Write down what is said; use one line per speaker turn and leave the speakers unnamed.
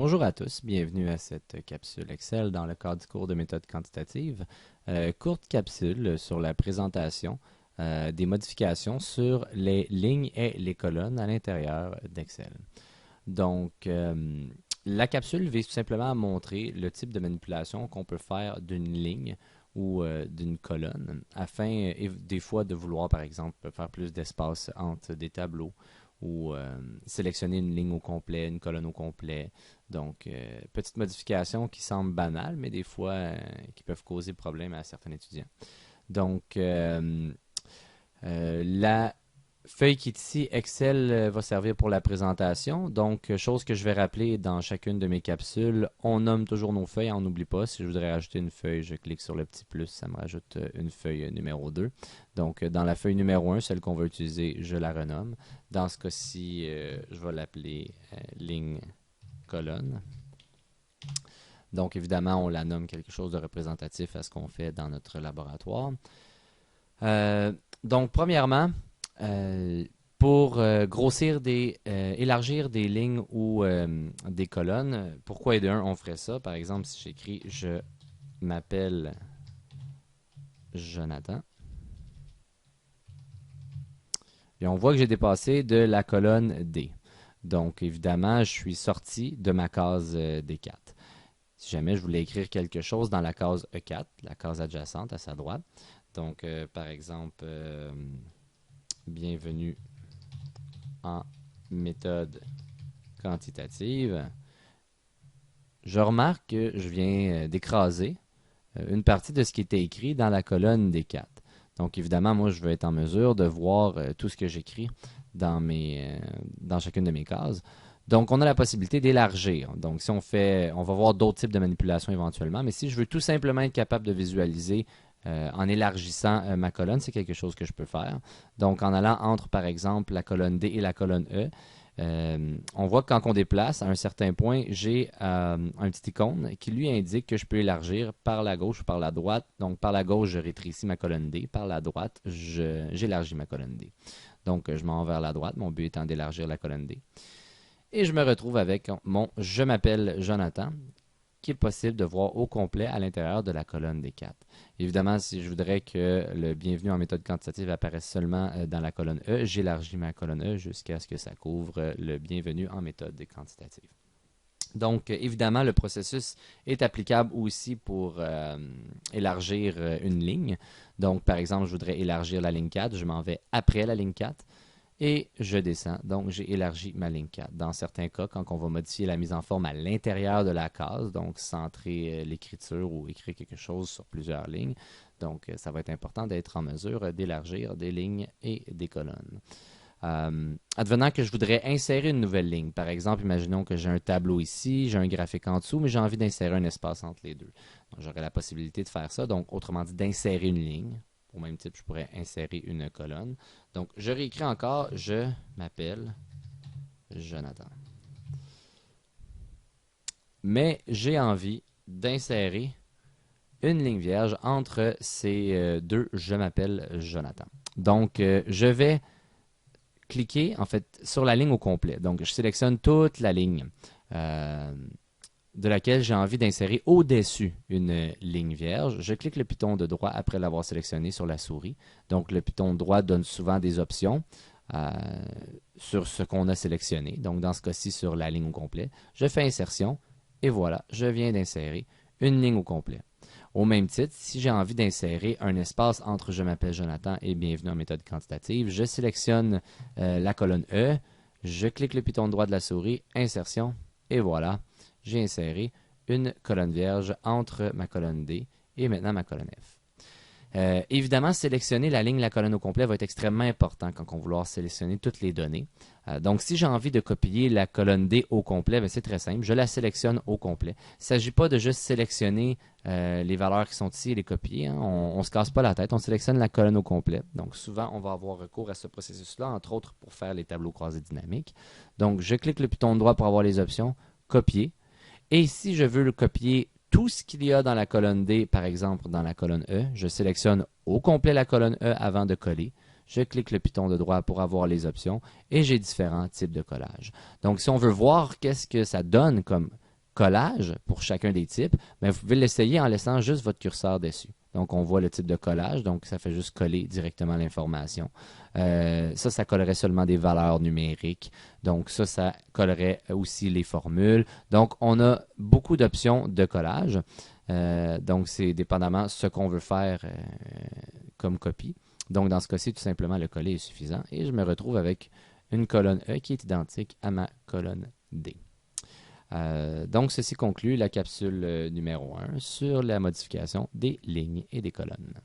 Bonjour à tous, bienvenue à cette capsule Excel dans le cadre du cours de méthode quantitative. Courte capsule sur la présentation des modifications sur les lignes et les colonnes à l'intérieur d'Excel. Donc, la capsule vise tout simplement à montrer le type de manipulation qu'on peut faire d'une ligne ou d'une colonne afin des fois de vouloir, par exemple, faire plus d'espace entre des tableaux ou sélectionner une ligne au complet, une colonne au complet. Donc, petite modification qui semble banale, mais des fois qui peuvent causer problème à certains étudiants. Donc, la feuille qui est ici, Excel, va servir pour la présentation. Donc, chose que je vais rappeler dans chacune de mes capsules, on nomme toujours nos feuilles, on n'oublie pas. Si je voudrais rajouter une feuille, je clique sur le petit plus, ça me rajoute une feuille numéro 2. Donc, dans la feuille numéro 1, celle qu'on va utiliser, je la renomme. Dans ce cas-ci, je vais l'appeler ligne colonne. Donc, évidemment, on la nomme quelque chose de représentatif à ce qu'on fait dans notre laboratoire. Donc, premièrement, pour élargir des lignes ou des colonnes, pourquoi et de un, on ferait ça? Par exemple, si j'écris « Je m'appelle Jonathan », et on voit que j'ai dépassé de la colonne D. Donc, évidemment, je suis sorti de ma case D4. Si jamais je voulais écrire quelque chose dans la case E4, la case adjacente à sa droite, donc, par exemple, bienvenue en méthode quantitative, je remarque que je viens d'écraser une partie de ce qui était écrit dans la colonne D4. Donc, évidemment, moi, je veux être en mesure de voir tout ce que j'écris dans chacune de mes cases. Donc, on a la possibilité d'élargir. Donc, si on va voir d'autres types de manipulations éventuellement, mais si je veux tout simplement être capable de visualiser en élargissant ma colonne, c'est quelque chose que je peux faire. Donc, en allant entre, par exemple, la colonne D et la colonne E, on voit que quand on déplace, à un certain point, j'ai un petit icône qui lui indique que je peux élargir par la gauche ou par la droite. Donc, par la gauche, je rétrécis ma colonne D. Par la droite, j'élargis ma colonne D. Donc, je m'en vais vers la droite, mon but étant d'élargir la colonne D. Et je me retrouve avec mon « Je m'appelle Jonathan » qui est possible de voir au complet à l'intérieur de la colonne D4. Évidemment, si je voudrais que le bienvenu en méthode quantitative apparaisse seulement dans la colonne E, j'élargis ma colonne E jusqu'à ce que ça couvre le bienvenu en méthode quantitative. Donc, évidemment, le processus est applicable aussi pour élargir une ligne. Donc, par exemple, je voudrais élargir la ligne 4, je m'en vais après la ligne 4. Et je descends, donc j'ai élargi ma ligne 4. Dans certains cas, quand on va modifier la mise en forme à l'intérieur de la case, donc centrer l'écriture ou écrire quelque chose sur plusieurs lignes, donc ça va être important d'être en mesure d'élargir des lignes et des colonnes. Advenant que je voudrais insérer une nouvelle ligne, par exemple, imaginons que j'ai un tableau ici, j'ai un graphique en dessous, mais j'ai envie d'insérer un espace entre les deux. J'aurai la possibilité de faire ça, donc autrement dit d'insérer une ligne. Au même type, je pourrais insérer une colonne. Donc, je réécris encore, je m'appelle Jonathan. Mais j'ai envie d'insérer une ligne vierge entre ces deux je m'appelle Jonathan. Donc, je vais cliquer en fait sur la ligne au complet. Donc, je sélectionne toute la ligne de laquelle j'ai envie d'insérer au-dessus une ligne vierge. Je clique le piton de droit après l'avoir sélectionné sur la souris. Donc, le piton de droit donne souvent des options sur ce qu'on a sélectionné. Donc, dans ce cas-ci, sur la ligne au complet. Je fais insertion et voilà, je viens d'insérer une ligne au complet. Au même titre, si j'ai envie d'insérer un espace entre je m'appelle Jonathan et bienvenue en méthode quantitative, je sélectionne la colonne E, je clique le piton de droit de la souris, insertion et voilà. J'ai inséré une colonne vierge entre ma colonne D et maintenant ma colonne F. Évidemment, sélectionner la ligne, la colonne au complet va être extrêmement important quand on va vouloir sélectionner toutes les données. Donc, si j'ai envie de copier la colonne D au complet, c'est très simple. Je la sélectionne au complet. Il ne s'agit pas de juste sélectionner les valeurs qui sont ici et les copier. Hein. On ne se casse pas la tête. On sélectionne la colonne au complet. Donc, souvent, on va avoir recours à ce processus-là, entre autres pour faire les tableaux croisés dynamiques. Donc, je clique le piton droit pour avoir les options. Copier. Et si je veux le copier tout ce qu'il y a dans la colonne D, par exemple dans la colonne E, je sélectionne au complet la colonne E avant de coller. Je clique le piton de droit pour avoir les options et j'ai différents types de collage. Donc, si on veut voir qu'est-ce que ça donne comme collage pour chacun des types, mais vous pouvez l'essayer en laissant juste votre curseur dessus. Donc, on voit le type de collage, donc ça fait juste coller directement l'information. Ça collerait seulement des valeurs numériques. Donc, ça collerait aussi les formules. Donc, on a beaucoup d'options de collage. Donc, c'est dépendamment ce qu'on veut faire comme copie. Donc, dans ce cas-ci, tout simplement, le coller est suffisant. Et je me retrouve avec une colonne E qui est identique à ma colonne D. Donc, ceci conclut la capsule numéro 1 sur la modification des lignes et des colonnes.